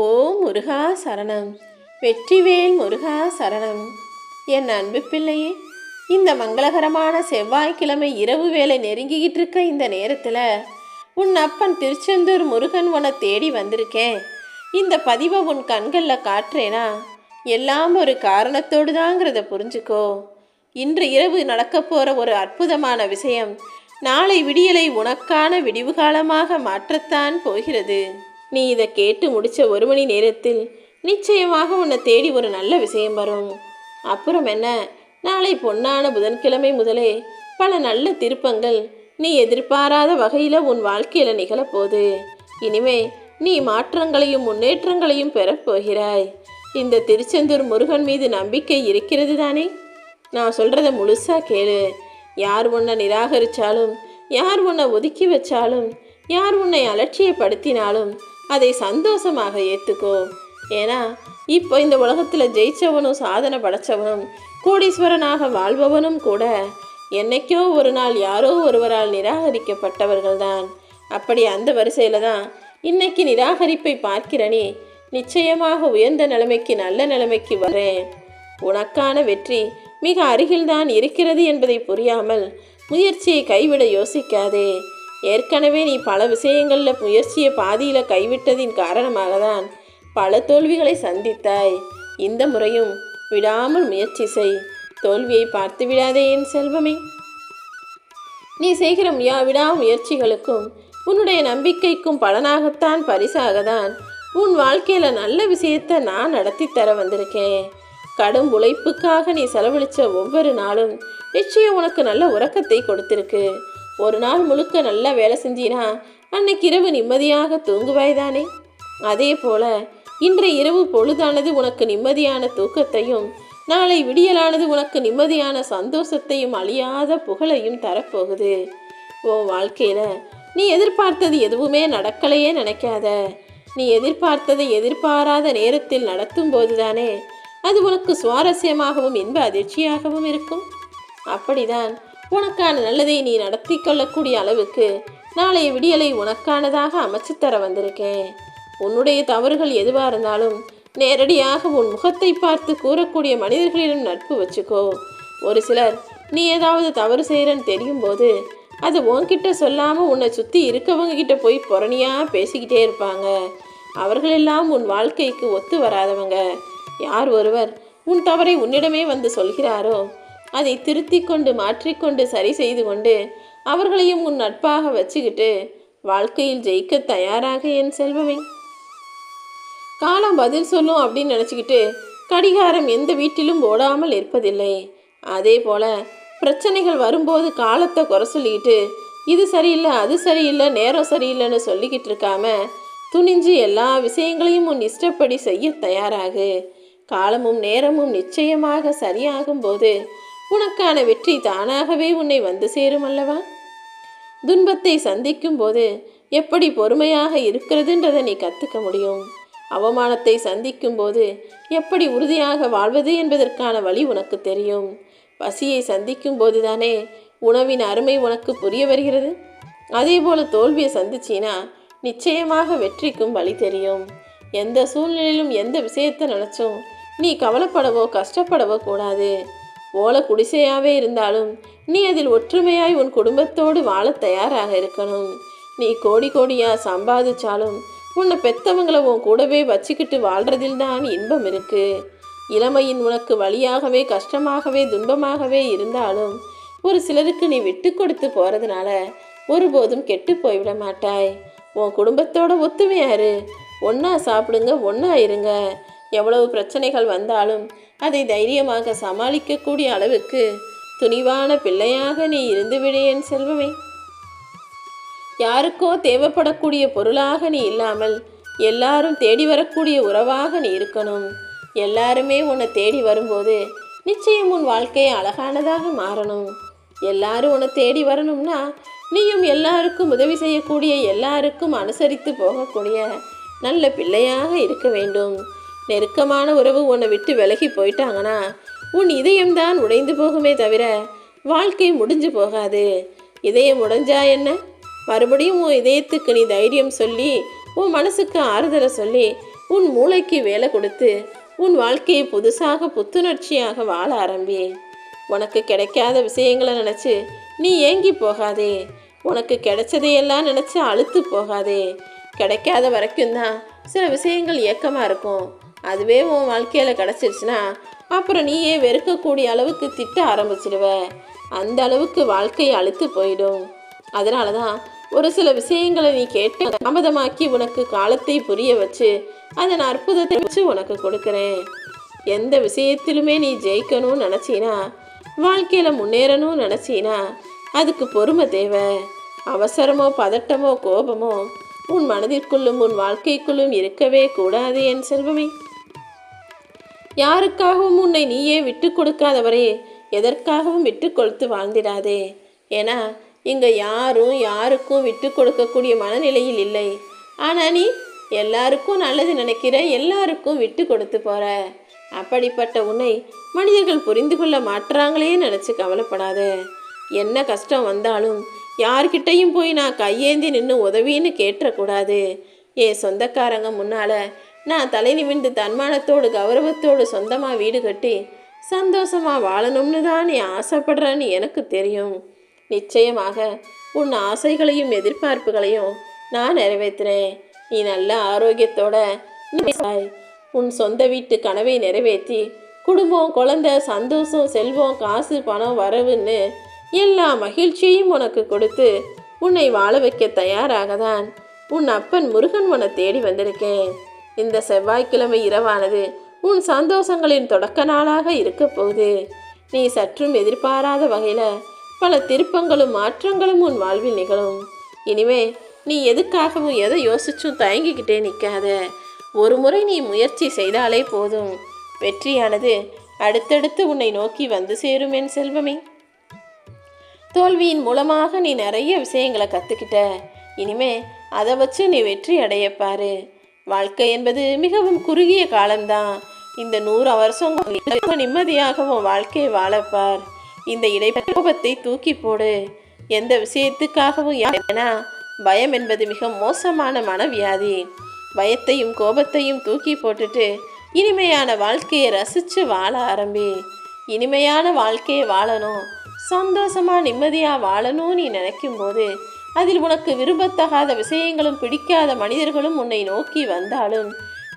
ஓம் முருகா சரணம். வெற்றிவேல் முருகா சரணம். என் அன்பு பிள்ளையே, இந்த மங்களகரமான செவ்வாய்க்கிழமை இரவு வேலை நெருங்கிக்கிட்டு இருக்க இந்த நேரத்தில் உன் அப்பன் திருச்செந்தூர் முருகன் உன்னை தேடி வந்திருக்கேன். இந்த பதிவை உன் கண்களில் காட்டுறேனா எல்லாம் ஒரு காரணத்தோடு தாங்கிறத புரிஞ்சுக்கோ. இன்று இரவு நடக்க போகிற ஒரு அற்புதமான விஷயம் நாளை விடியலை உனக்கான விடிவு காலமாக மாற்றத்தான் போகிறது. நீ இதை கேட்டு முடித்த 1 மணி நேரத்தில் நிச்சயமாக உன்னை தேடி ஒரு நல்ல விஷயம் வரும். அப்புறம் என்ன, நாளை பொன்னான புதன்கிழமை முதலே பல நல்ல திருப்பங்கள் நீ எதிர்பாராத வகையில் உன் வாழ்க்கையில் நிகழப்போகுது. இனிமே நீ மாற்றங்களையும் முன்னேற்றங்களையும் பெறப்போகிறாய். இந்த திருச்செந்தூர் முருகன் மீது நம்பிக்கை இருக்கிறது தானே? நான் சொல்கிறத முழுசாக கேளு. யார் உன்னை நிராகரித்தாலும், யார் உன்னை ஒதுக்கி வச்சாலும், யார் உன்னை அலட்சியப்படுத்தினாலும் அதை சந்தோஷமாக ஏற்றுக்கோ. ஏன்னா இப்போ இந்த உலகத்தில் ஜெயித்தவனும் சாதனை படைத்தவனும் கோடீஸ்வரனாக வாழ்பவனும் கூட என்னைக்கோ ஒரு நாள் யாரோ ஒருவரால் நிராகரிக்கப்பட்டவர்கள்தான். அப்படி அந்த வரிசையில் தான் இன்னைக்கு நிராகரிப்பை பார்க்கிற நீ நிச்சயமாக உயர்ந்த நிலைமைக்கு, நல்ல நிலைமைக்கு வரேன். உனக்கான வெற்றி மிக அருகில்தான் இருக்கிறது என்பதை புரியாமல் முயற்சியை கைவிட யோசிக்காதே. ஏற்கனவே நீ பல விஷயங்களில் முயற்சியை பாதியில் கைவிட்டதின் காரணமாக தான் பல தோல்விகளை சந்தித்தாய். இந்த முறையும் விடாமல் முயற்சி செய். தோல்வியை பார்த்து விடாதே என் செல்வமே. நீ செய்கிற விடாமுயற்சிகளுக்கும் உன்னுடைய நம்பிக்கைக்கும் பலனாகத்தான், பரிசாக தான் உன் வாழ்க்கையில் நல்ல விஷயத்தை நான் நடத்தி தர வந்திருக்கேன். கடும் உழைப்புக்காக நீ செலவழித்த ஒவ்வொரு நாளும் நிச்சயம் உனக்கு நல்ல உறக்கத்தை கொடுத்திருக்கு. ஒரு நாள் முழுக்க நல்லா வேலை செஞ்சினா அன்னைக்கு இரவு நிம்மதியாக தூங்குவாய்தானே? அதே போல இன்றைய இரவு பொழுதானது உனக்கு நிம்மதியான தூக்கத்தையும், நாளை விடியலானது உனக்கு நிம்மதியான சந்தோஷத்தையும் அழியாத புகழையும் தரப்போகுது. உன் வாழ்க்கையில் நீ எதிர்பார்த்தது எதுவுமே நடக்கலையே நினைக்காத. நீ எதிர்பார்த்ததை எதிர்பாராத நேரத்தில் நடத்தும் போதுதானே அது உனக்கு சுவாரஸ்யமாகவும் இன்ப அதிர்ச்சியாகவும் இருக்கும். அப்படிதான் உனக்கான நல்லதை நீ நடத்தி கொள்ளக்கூடிய அளவுக்கு நாளைய விடியலை உனக்கானதாக அமைச்சு தர வந்திருக்கேன். உன்னுடைய தவறுகள் எதுவாக இருந்தாலும் நேரடியாக உன் முகத்தை பார்த்து கூறக்கூடிய மனிதர்களிடம் நட்பு வச்சுக்கோ. ஒரு சிலர் நீ ஏதாவது தவறு செய்கிறன்னு தெரியும் போது அது உன்கிட்ட சொல்லாமல் உன்னை சுற்றி இருக்கவங்க கிட்ட போய் புறணியாக பேசிக்கிட்டே இருப்பாங்க. அவர்களெல்லாம் உன் வாழ்க்கைக்கு ஒத்து வராதவங்க. யார் ஒருவர் உன் தவறை உன்னிடமே வந்து சொல்கிறாரோ அதை திருத்தி கொண்டு, மாற்றிக்கொண்டு, சரி செய்து கொண்டு அவர்களையும் உன் நட்பாக வச்சுக்கிட்டு வாழ்க்கையில் ஜெயிக்க தயாராக என் செல்வமே. காலம் பதில் சொல்லும் அப்படின்னு நினச்சிக்கிட்டு கடிகாரம் எந்த வீட்டிலும் ஓடாமல் இருப்பதில்லை. அதே போல் பிரச்சனைகள் வரும்போது காலத்தை குறை சொல்லிக்கிட்டு இது சரியில்லை, அது சரியில்லை, நேரம் சரியில்லைன்னு சொல்லிக்கிட்டு இருக்காம துணிஞ்சு எல்லா விஷயங்களையும் உன் இஷ்டப்படி செய்ய தயாராகு. காலமும் நேரமும் நிச்சயமாக சரியாகும் போது உனக்கான வெற்றி தானாகவே உன்னை வந்து சேரும் அல்லவா? துன்பத்தை சந்திக்கும் போது எப்படி பொறுமையாக இருக்கிறதுன்றதை நீ கற்றுக்க முடியும். அவமானத்தை சந்திக்கும் போது எப்படி உறுதியாக வாழ்வது என்பதற்கான வழி உனக்கு தெரியும். பசியை சந்திக்கும் போது தானே உணவின் அருமை உனக்கு புரிய வருகிறது. அதே போல் தோல்வியை சந்திச்சினா நிச்சயமாக வெற்றிக்கும் வழி தெரியும். எந்த சூழ்நிலையிலும் எந்த விஷயத்தை நினச்சும் நீ கவலைப்படவோ கஷ்டப்படவோ கூடாது. ஓலை குடிசையாகவே இருந்தாலும் நீ அதில் ஒற்றுமையாய் உன் குடும்பத்தோடு வாழ தயாராக இருக்கணும். நீ கோடி கோடியாக சம்பாதிச்சாலும் உன்னை பெற்றவங்களை உன் கூடவே வச்சுக்கிட்டு வாழ்கிறதில் தான் இன்பம் இருக்குது. இளமையின் உனக்கு வழியாகவே, கஷ்டமாகவே, துன்பமாகவே இருந்தாலும் ஒரு சிலருக்கு நீ விட்டு கொடுத்து போகிறதுனால ஒருபோதும் கெட்டு போய்விட மாட்டாய். உன் குடும்பத்தோட ஒத்துமையாரு. ஒன்றா சாப்பிடுங்க, ஒன்றா இருங்க. எவ்வளவு பிரச்சனைகள் வந்தாலும் அதை தைரியமாக சமாளிக்கக்கூடிய அளவுக்கு துணிவான பிள்ளையாக நீ இருந்துவிடு என் செல்வமே. யாருக்கோ தேவைப்படக்கூடிய பொருளாக நீ இல்லாமல் எல்லாரும் தேடி வரக்கூடிய உறவாக நீ இருக்கணும். எல்லாருமே உன்னை தேடி வரும்போது நிச்சயம் உன் வாழ்க்கை அழகானதாக மாறணும். எல்லாரும் உன்னை தேடி வரணும்னா நீயும் எல்லாருக்கும் உதவி செய்யக்கூடிய, எல்லாருக்கும் அனுசரித்து போகக்கூடிய நல்ல பிள்ளையாக இருக்க வேண்டும். நெருக்கமான உறவு உன்னை விட்டு விலகி போயிட்டாங்கன்னா உன் இதயம்தான் உடைந்து போகுமே தவிர வாழ்க்கை முடிஞ்சு போகாது. இதயம் உடைஞ்சா என்ன, மறுபடியும் உன் இதயத்துக்கு நீ தைரியம் சொல்லி, உன் மனசுக்கு ஆறுதலை சொல்லி உன் மூளைக்கு வேலை கொடுத்து உன் வாழ்க்கையை புதுசாக புத்துணர்ச்சியாக வாழ ஆரம்பி. உனக்கு கிடைக்காத விஷயங்களை நினச்சி நீ ஏங்கி போகாதே. உனக்கு கிடைச்சதையெல்லாம் நினச்சி அழுத்து போகாதே. கிடைக்காத வரைக்கும் தான் சில விஷயங்கள் ஏக்கமாக இருக்கும். அதுவே உன் வாழ்க்கையில் கிடச்சிருச்சுன்னா அப்புறம் நீயே வெறுக்கக்கூடிய அளவுக்கு திட்ட ஆரம்பிச்சிடுவ. அந்த அளவுக்கு வாழ்க்கையை அழுத்து போயிடும். அதனால தான் ஒரு சில விஷயங்களை நீ கேட்டு தாமதமாக்கி உனக்கு காலத்தை புரிய வச்சு அதன் அற்புதத்தை வச்சு உனக்கு கொடுக்குறேன். எந்த விஷயத்திலுமே நீ ஜெயிக்கணும்னு நினச்சினா, வாழ்க்கையில் முன்னேறணும்னு நினச்சினா அதுக்கு பொறுமை தேவை. அவசரமோ பதட்டமோ கோபமோ உன் மனதிற்குள்ளும் உன் வாழ்க்கைக்குள்ளும் இருக்கவே கூடாது என் செல்வமே. யாருக்காகவும் உன்னை நீயே விட்டு கொடுக்காதவரே எதற்காகவும் விட்டு கொடுத்து வாழ்ந்திடாதே. ஏன்னா இங்கே யாரும் யாருக்கும் விட்டு கொடுக்கக்கூடிய மனநிலையில் இல்லை. ஆனால் நீ எல்லாருக்கும் நல்லது நினைக்கிற, எல்லாருக்கும் விட்டு கொடுத்து போகிற. அப்படிப்பட்ட உன்னை மனிதர்கள் புரிந்து கொள்ள மாட்டுறாங்களே நினச்சி கவலைப்படாத. என்ன கஷ்டம் வந்தாலும் யார்கிட்டையும் போய் நான் கையேந்தி நின்று உதவின்னு கேட்டக்கூடாது. என் சொந்தக்காரங்க முன்னால் நான் தலை நிமிர்ந்து தன்மானத்தோடு கௌரவத்தோடு சொந்தமாக வீடு கட்டி சந்தோஷமாக வாழணும்னு தான் நீ ஆசைப்படுறன்னு எனக்கு தெரியும். நிச்சயமாக உன் ஆசைகளையும் எதிர்பார்ப்புகளையும் நான் நிறைவேற்றுறேன். நீ நல்ல ஆரோக்கியத்தோட உன் சொந்த வீட்டு கனவை நிறைவேற்றி குடும்பம், குழந்தை, சந்தோஷம், செல்வம், காசு, பணம், வரவுன்னு எல்லா மகிழ்ச்சியையும் உனக்கு கொடுத்து உன்னை வாழ வைக்க தயாராக தான் உன் அப்பன் முருகன் உன்னை தேடி வந்திருக்கேன். இந்த செவ்வாய்க்கிழமை இரவானது உன் சந்தோஷங்களின் தொடக்க நாளாக இருக்க போகுது. நீ சற்றும் எதிர்பாராத வகையில் பல திருப்பங்களும் மாற்றங்களும் உன் வாழ்வில் நிகழும். இனிமே நீ எதுக்காகவும் எதை யோசிச்சும் தயங்கிக்கிட்டே நிற்காத. ஒரு முறை நீ முயற்சி செய்தாலே போதும். வெற்றியானது அடுத்தடுத்து உன்னை நோக்கி வந்து சேரும் என் செல்வமே. தோல்வியின் மூலமாக நீ நிறைய விஷயங்களை கற்றுக்கிட்ட. இனிமே அதை வச்சு நீ வெற்றி அடையப்பாரு. வாழ்க்கை என்பது மிகவும் குறுகிய காலம்தான். இந்த 100 வருஷம் நிம்மதியாகவும் வாழ்க்கையை வாழப்பார். இந்த இடைப்போபத்தை தூக்கி போடு. எந்த விஷயத்துக்காகவும். ஏன்னா பயம் என்பது மிக மோசமான மனவியாதி. பயத்தையும் கோபத்தையும் தூக்கி போட்டுட்டு இனிமையான வாழ்க்கையை ரசித்து வாழ ஆரம்பி. இனிமையான வாழ்க்கையை வாழணும், சந்தோஷமாக நிம்மதியாக வாழணும் நீ நினைக்கும் போது அதில் உனக்கு விரும்பத்தகாத விஷயங்களும் பிடிக்காத மனிதர்களும் உன்னை நோக்கி வந்தாலும்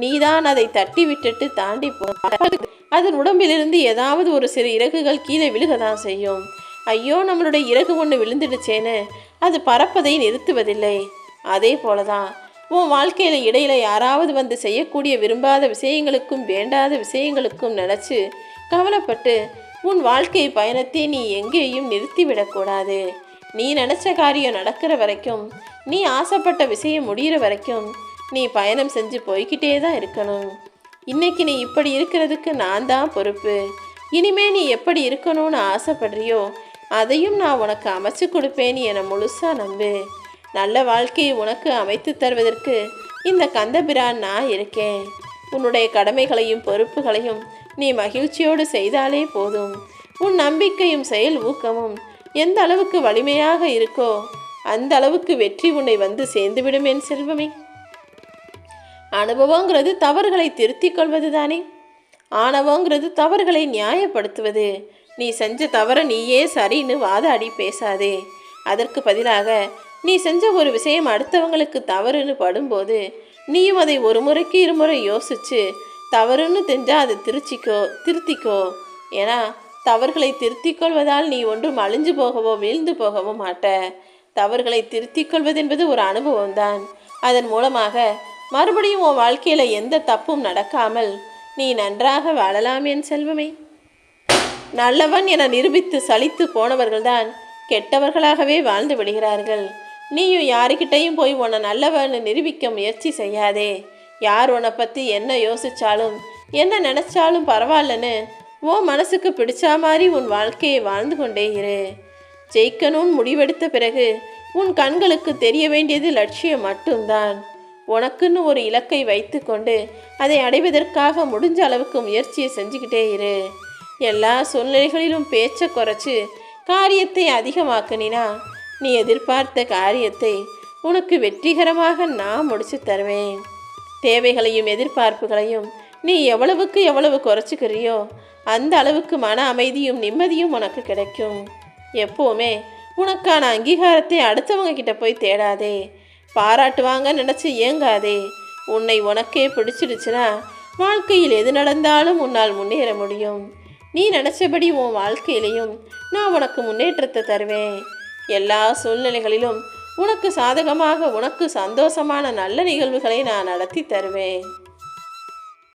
நீதான் அதை தட்டி விட்டுட்டு தாண்டி போ. அதன் உடம்பிலிருந்து ஏதாவது ஒரு சிறு இறகுகள் கீழே விழுகதான் செய்யும். ஐயோ நம்மளுடைய இறகு ஒன்று விழுந்துடுச்சேன்னு அது பறப்பதை நிறுத்துவதில்லை. அதே போலதான் உன் வாழ்க்கையில் இடையில யாராவது வந்து செய்யக்கூடிய விரும்பாத விஷயங்களுக்கும் வேண்டாத விஷயங்களுக்கும் நினச்சி கவலைப்பட்டு உன் வாழ்க்கை பயணத்தை நீ எங்கேயும் நிறுத்திவிடக்கூடாது. நீ நினச்ச காரியம் நடக்கிற வரைக்கும், நீ ஆசைப்பட்ட விஷயம் முடிகிற வரைக்கும் நீ பயணம் செஞ்சு போய்கிட்டே தான் இருக்கணும். இன்னைக்கு நீ இப்படி இருக்கிறதுக்கு நான் தான் பொறுப்பு. இனிமே நீ எப்படி இருக்கணும்னு ஆசைப்படுறியோ அதையும் நான் உனக்கு அமைச்சு கொடுப்பேன்னு என்னை முழுசாக நம்பு. நல்ல வாழ்க்கையை உனக்கு அமைத்து தருவதற்கு இந்த கந்தபிரான் நான் இருக்கேன். உன்னுடைய கடமைகளையும் பொறுப்புகளையும் நீ மகிழ்ச்சியோடு செய்தாலே போதும். உன் நம்பிக்கையும் செயல் ஊக்கமும் எந்த அளவுக்கு வலிமையாக இருக்கோ அந்த அளவுக்கு வெற்றி உன்னை வந்து சேர்ந்துவிடும் என் செல்வமே. அனுபவங்கிறது தவறுகளை திருத்திக் கொள்வது தானே. ஆணவங்கிறது தவறுகளை நியாயப்படுத்துவது. நீ செஞ்ச தவறை நீயே சரின்னு வாதாடி பேசாதே. அதற்கு பதிலாக நீ செஞ்ச ஒரு விஷயம் அடுத்தவங்களுக்கு தவறுன்னு படும்போது நீயும் அதை ஒரு முறைக்கு இருமுறை யோசிச்சு தவறுன்னு தெரிஞ்சால் அதை திருத்திக்கோ. ஏன்னா தவறுகளை திருத்திக் கொள்வதால் நீ ஒன்றும் அழிஞ்சு போகவோ வீழ்ந்து போகவோ மாட்ட. தவறுகளை திருத்திக் கொள்வது என்பது ஒரு அனுபவம்தான். அதன் மூலமாக மறுபடியும் உன் வாழ்க்கையில் எந்த தப்பும் நடக்காமல் நீ நன்றாக வாழலாம் என் செல்வமே. நல்லவன் என நிரூபித்து சலித்து போனவர்கள்தான் கெட்டவர்களாகவே வாழ்ந்து விடுகிறார்கள். நீயும் யாருக்கிட்டையும் போய் உன்னை நல்லவன்னு நிரூபிக்க முயற்சி செய்யாதே. யார் உன்னை பற்றி என்ன யோசித்தாலும் என்ன நினச்சாலும் பரவாயில்லன்னு உன் மனசுக்கு பிடிச்சா மாதிரி உன் வாழ்க்கையை வாழ்ந்து கொண்டே இரு. ஜெயிக்கணும்னு முடிவெடுத்த பிறகு உன் கண்களுக்கு தெரிய வேண்டியது லட்சியம் மட்டும்தான். உனக்குன்னு ஒரு இலக்கை வைத்து கொண்டு அதை அடைவதற்காக முடிஞ்ச அளவுக்கு முயற்சியை செஞ்சுக்கிட்டே இரு. எல்லா சூழ்நிலைகளிலும் பேச்சை குறைச்சி காரியத்தை அதிகமாக்கினா நீ எதிர்பார்த்த காரியத்தை உனக்கு வெற்றிகரமாக நான் முடிச்சு தருவேன். தேவைகளையும் எதிர்பார்ப்புகளையும் நீ எவ்வளவுக்கு எவ்வளவு குறைச்சிக்கிறியோ அந்த அளவுக்கு மன அமைதியும் நிம்மதியும் உனக்கு கிடைக்கும். எப்போவுமே உனக்கான அங்கீகாரத்தை அடுத்தவங்க கிட்ட போய் தேடாதே. பாராட்டுவாங்க நினச்சி ஏங்காதே. உன்னை உனக்கே பிடிச்சிடுச்சுன்னா வாழ்க்கையில் எது நடந்தாலும் உன்னால் முன்னேற முடியும். நீ நினச்சபடி உன் வாழ்க்கையிலையும் நான் உனக்கு முன்னேற்றத்தை தருவேன். எல்லா சூழ்நிலைகளிலும் உனக்கு சாதகமாக உனக்கு சந்தோஷமான நல்ல நிகழ்வுகளை நான் நடத்தி தருவேன்.